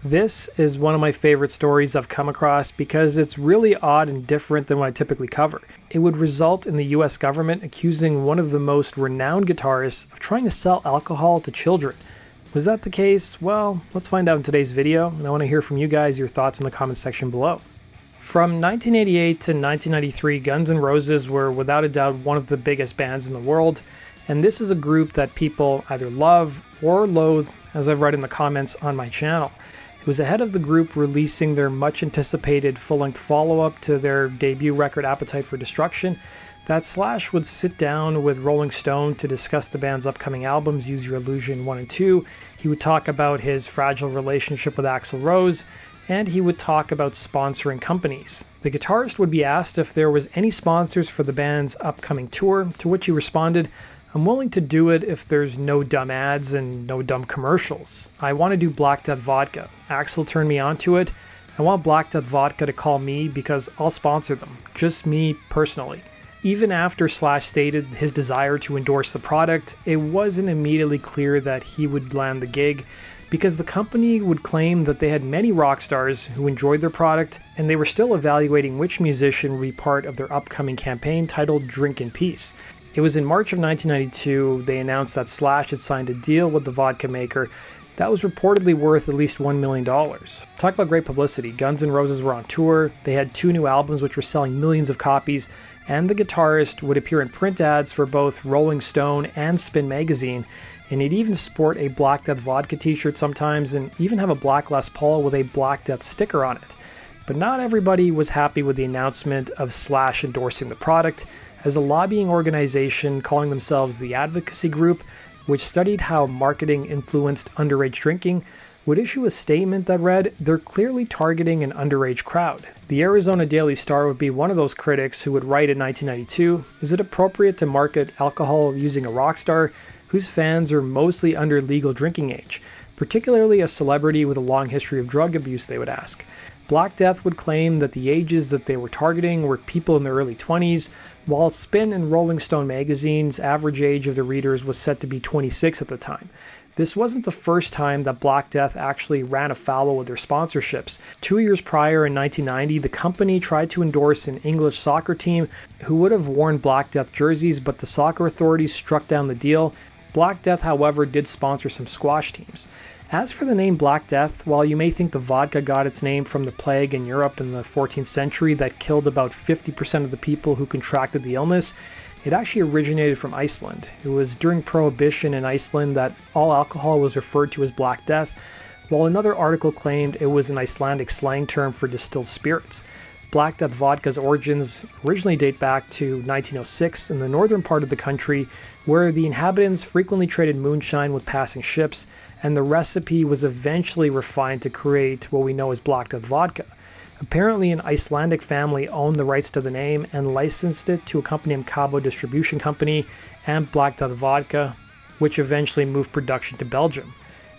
This is one of my favorite stories I've come across because it's really odd and different than what I typically cover. It would result in the US government accusing one of the most renowned guitarists of trying to sell alcohol to children. Was that the case? Well, let's find out in today's video, and I want to hear from you guys your thoughts in the comments section below. From 1988 to 1993, Guns N' Roses were without a doubt one of the biggest bands in the world, and this is a group that people either love or loathe, as I've read in the comments on my channel. It was ahead of the group releasing their much anticipated full-length follow-up to their debut record Appetite for Destruction that Slash would sit down with Rolling Stone to discuss the band's upcoming albums, Use Your Illusion 1 and 2. He would talk about his fragile relationship with Axl Rose, and he would talk about sponsoring companies. The guitarist would be asked if there was any sponsors for the band's upcoming tour, to which he responded, "I'm willing to do it if there's no dumb ads and no dumb commercials. I want to do Black Death Vodka. Axl turned me onto it. I want Black Death Vodka to call me because I'll sponsor them. Just me personally." Even after Slash stated his desire to endorse the product, it wasn't immediately clear that he would land the gig because the company would claim that they had many rock stars who enjoyed their product and they were still evaluating which musician would be part of their upcoming campaign titled Drink in Peace. It was in March of 1992 they announced that Slash had signed a deal with the vodka maker that was reportedly worth at least $1 million. Talk about great publicity. Guns N' Roses were on tour, they had 2 new albums which were selling millions of copies, and the guitarist would appear in print ads for both Rolling Stone and Spin magazine, and he'd even sport a Black Death Vodka t-shirt sometimes and even have a black Les Paul with a Black Death sticker on it. But not everybody was happy with the announcement of Slash endorsing the product, as a lobbying organization calling themselves the Advocacy Group, which studied how marketing influenced underage drinking, would issue a statement that read, "They're clearly targeting an underage crowd." The Arizona Daily Star would be one of those critics who would write in 1992, "Is it appropriate to market alcohol using a rock star whose fans are mostly under legal drinking age, particularly a celebrity with a long history of drug abuse?" they would ask. Black Death would claim that the ages that they were targeting were people in their early 20s, while Spin and Rolling Stone magazine's average age of the readers was set to be 26 at the time. This wasn't the first time that Black Death actually ran afoul with their sponsorships. 2 years prior, in 1990, the company tried to endorse an English soccer team who would have worn Black Death jerseys, but the soccer authorities struck down the deal. Black Death, however, did sponsor some squash teams. As for the name Black Death, while you may think the vodka got its name from the plague in Europe in the 14th century that killed about 50% of the people who contracted the illness, it actually originated from Iceland. It was during Prohibition in Iceland that all alcohol was referred to as Black Death, while another article claimed it was an Icelandic slang term for distilled spirits. Black Death vodka's origins originally date back to 1906 in the northern part of the country, where the inhabitants frequently traded moonshine with passing ships, and the recipe was eventually refined to create what we know as Black Death vodka. Apparently, an Icelandic family owned the rights to the name and licensed it to a company named Cabo Distribution Company and Black Death Vodka, which eventually moved production to Belgium.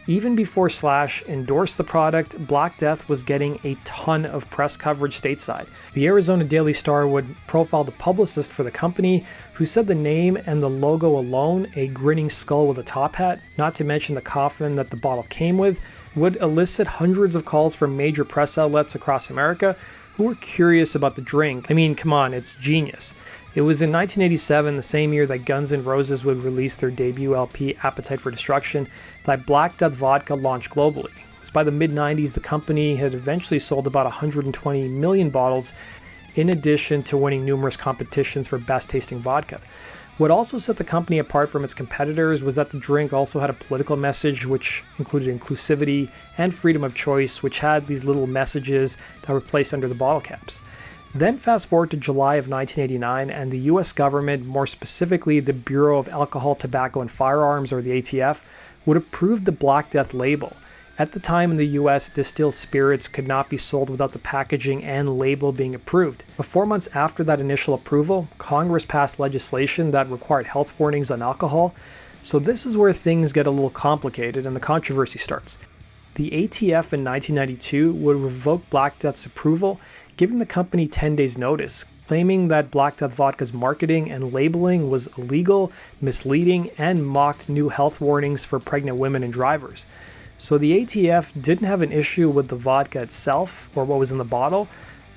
Even before Slash endorsed the product, Black Death was getting a ton of press coverage stateside. The Arizona Daily Star would profile the publicist for the company, who said the name and the logo alone, a grinning skull with a top hat, not to mention the coffin that the bottle came with, would elicit hundreds of calls from major press outlets across America who were curious about the drink. I mean, come on, it's genius. It was in 1987, the same year that Guns N' Roses would release their debut LP, Appetite for Destruction, that Black Death Vodka launched globally. It was by the mid-90s the company had eventually sold about 120 million bottles, in addition to winning numerous competitions for best-tasting vodka. What also set the company apart from its competitors was that the drink also had a political message, which included inclusivity and freedom of choice, which had these little messages that were placed under the bottle caps. Then fast forward to July of 1989, and the US government, more specifically the Bureau of Alcohol, Tobacco, and Firearms, or the ATF, would approve the Black Death label. At the time in the US, distilled spirits could not be sold without the packaging and label being approved. But 4 months after that initial approval, Congress passed legislation that required health warnings on alcohol. So this is where things get a little complicated and the controversy starts. The ATF in 1992 would revoke Black Death's approval, giving the company 10 days notice, claiming that Black Death Vodka's marketing and labeling was illegal, misleading, and mocked new health warnings for pregnant women and drivers. So the ATF didn't have an issue with the vodka itself or what was in the bottle,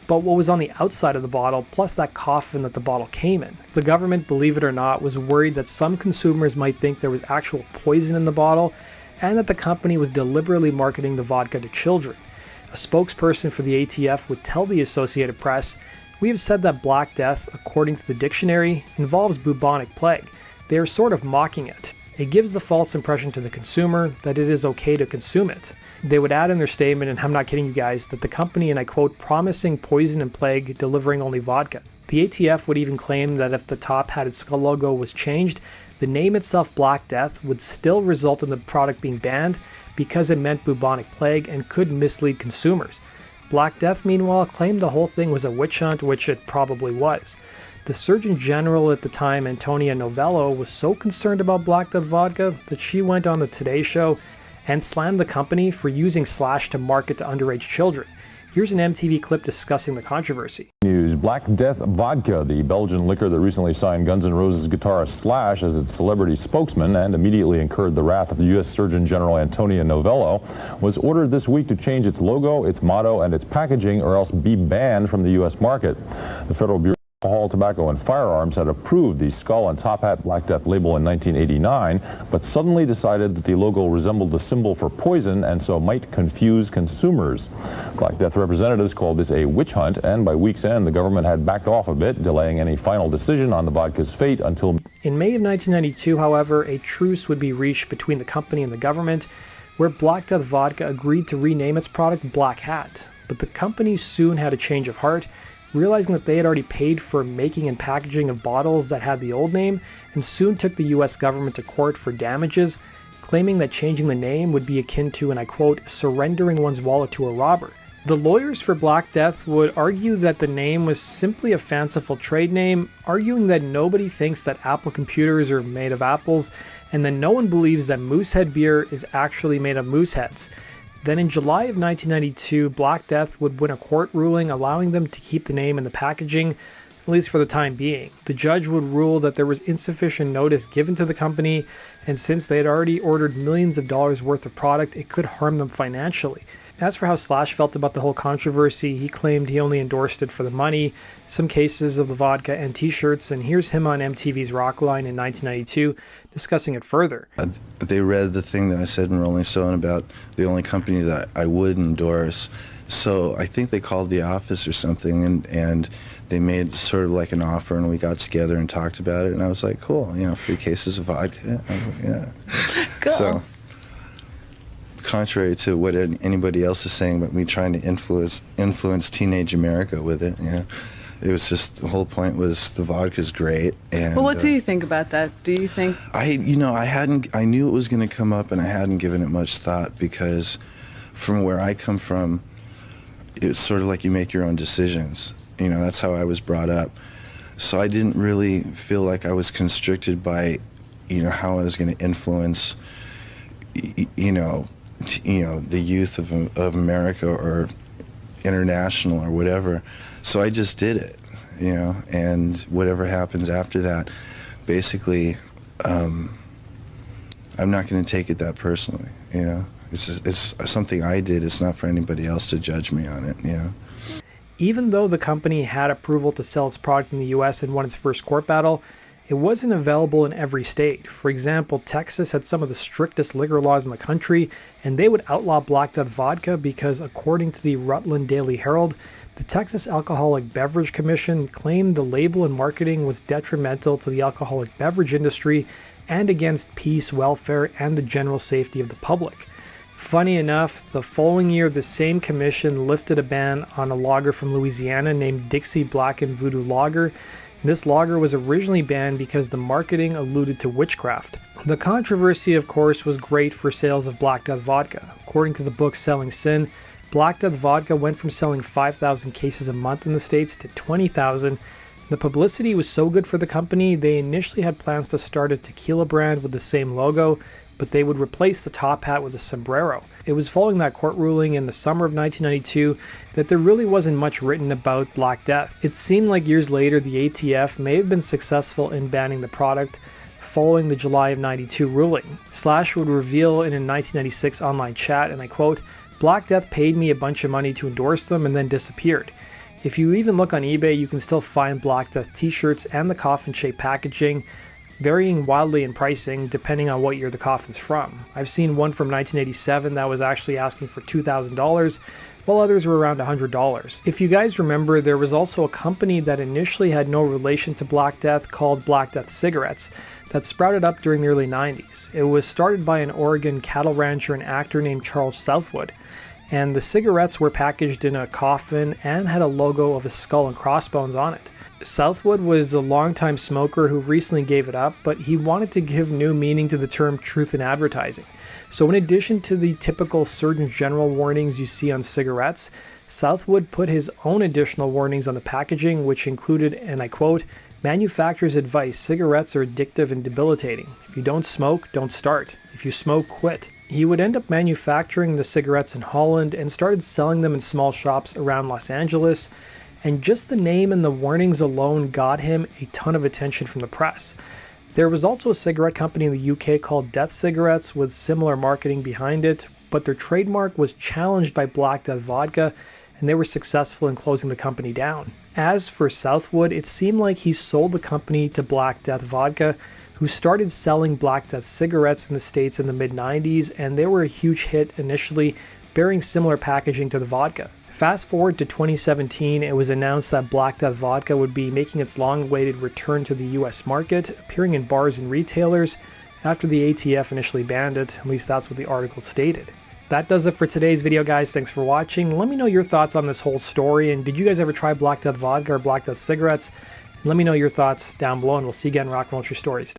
but what was on the outside of the bottle, plus that coffin that the bottle came in. The government, believe it or not, was worried that some consumers might think there was actual poison in the bottle, and that the company was deliberately marketing the vodka to children. A spokesperson for the ATF would tell the Associated Press, "We have said that Black Death, according to the dictionary, involves bubonic plague. They are sort of mocking it. It gives the false impression to the consumer that it is okay to consume it." They would add in their statement, and I'm not kidding you guys, that the company, and I quote, "promising poison and plague, delivering only vodka." The ATF would even claim that if the top hat its skull logo was changed, the name itself, Black Death, would still result in the product being banned because it meant bubonic plague and could mislead consumers. Black Death, meanwhile, claimed the whole thing was a witch hunt, which it probably was. The Surgeon General at the time, Antonia Novello, was so concerned about Black Death vodka that she went on the Today Show and slammed the company for using Slash to market to underage children. Here's an MTV clip discussing the controversy. News: Black Death Vodka, the Belgian liquor that recently signed Guns N' Roses guitarist Slash as its celebrity spokesman and immediately incurred the wrath of the U.S. Surgeon General Antonia Novello, was ordered this week to change its logo, its motto, and its packaging, or else be banned from the U.S. market. The Federal Bureau of Alcohol, Tobacco, and Firearms had approved the skull and top hat Black Death label in 1989, but suddenly decided that the logo resembled the symbol for poison and so might confuse consumers. Black Death representatives called this a witch hunt, and by week's end, the government had backed off a bit, delaying any final decision on the vodka's fate until... In May of 1992, however, a truce would be reached between the company and the government, where Black Death Vodka agreed to rename its product Black Hat. But the company soon had a change of heart, realizing that they had already paid for making and packaging of bottles that had the old name, and soon took the US government to court for damages, claiming that changing the name would be akin to, and I quote, "surrendering one's wallet to a robber." The lawyers for Black Death would argue that the name was simply a fanciful trade name, arguing that nobody thinks that Apple computers are made of apples, and that no one believes that Moosehead beer is actually made of moose heads. Then in July of 1992, Black Death would win a court ruling allowing them to keep the name in the packaging, at least for the time being. The judge would rule that there was insufficient notice given to the company, and since they had already ordered millions of dollars worth of product, it could harm them financially. As for how Slash felt about the whole controversy, he claimed he only endorsed it for the money, some cases of the vodka, and t-shirts, and here's him on MTV's Rockline in 1992 discussing it further. They read the thing that I said in Rolling Stone about the only company that I would endorse, so I think they called the office or something, and they made sort of like an offer, and we got together and talked about it, and I was like, cool, 3 cases of vodka. Yeah. Cool. So, contrary to what anybody else is saying about me trying to influence teenage America with it, it was just, the whole point was the vodka's great. And well, what do you think about that? Do you think... I knew it was going to come up, and I hadn't given it much thought, because from where I come from, it's sort of like you make your own decisions. That's how I was brought up. So I didn't really feel like I was constricted by, how I was going to influence, the youth of America or international or whatever. So I just did it, and whatever happens after that, basically, I'm not going to take it that personally, It's something I did. It's not for anybody else to judge me on it, Even though the company had approval to sell its product in the US and won its first court battle, it wasn't available in every state. For example, Texas had some of the strictest liquor laws in the country, and they would outlaw Black Death vodka because, according to the Rutland Daily Herald, the Texas Alcoholic Beverage Commission claimed the label and marketing was detrimental to the alcoholic beverage industry and against peace, welfare, and the general safety of the public. Funny enough, the following year, the same commission lifted a ban on a lager from Louisiana named Dixie Black and Voodoo Lager. This lager was originally banned because the marketing alluded to witchcraft. The controversy, of course, was great for sales of Black Death vodka. According to the book Selling Sin, Black Death vodka went from selling 5,000 cases a month in the States to 20,000. The publicity was so good for the company, they initially had plans to start a tequila brand with the same logo, but they would replace the top hat with a sombrero. It was following that court ruling in the summer of 1992 that there really wasn't much written about Black Death. It seemed like years later the ATF may have been successful in banning the product, following the July of '92 ruling. Slash would reveal in a 1996 online chat, and I quote, "Black Death paid me a bunch of money to endorse them and then disappeared. If you even look on eBay, you can still find Black Death t-shirts and the coffin-shaped packaging, varying wildly in pricing depending on what year the coffin's from. I've seen one from 1987 that was actually asking for $2,000, while others were around $100. If you guys remember, there was also a company that initially had no relation to Black Death called Black Death Cigarettes that sprouted up during the early 90s. It was started by an Oregon cattle rancher and actor named Charles Southwood, and the cigarettes were packaged in a coffin and had a logo of a skull and crossbones on it. Southwood was a longtime smoker who recently gave it up, but he wanted to give new meaning to the term truth in advertising. So in addition to the typical Surgeon General warnings you see on cigarettes, Southwood put his own additional warnings on the packaging, which included, and I quote, "Manufacturer's advice, cigarettes are addictive and debilitating. If you don't smoke, don't start. If you smoke, quit." He would end up manufacturing the cigarettes in Holland and started selling them in small shops around Los Angeles, and just the name and the warnings alone got him a ton of attention from the press. There was also a cigarette company in the UK called Death Cigarettes with similar marketing behind it, but their trademark was challenged by Black Death Vodka, and they were successful in closing the company down. As for Southwood, it seemed like he sold the company to Black Death Vodka, who started selling Black Death cigarettes in the States in the mid-90s, and they were a huge hit initially, bearing similar packaging to the vodka. Fast forward to 2017, it was announced that Black Death Vodka would be making its long-awaited return to the US market, appearing in bars and retailers after the ATF initially banned it. At least that's what the article stated. That does it for today's video, guys. Thanks for watching. Let me know your thoughts on this whole story, and did you guys ever try Black Death Vodka or Black Death cigarettes? Let me know your thoughts down below, and we'll see you again in Rock and Roll True Stories.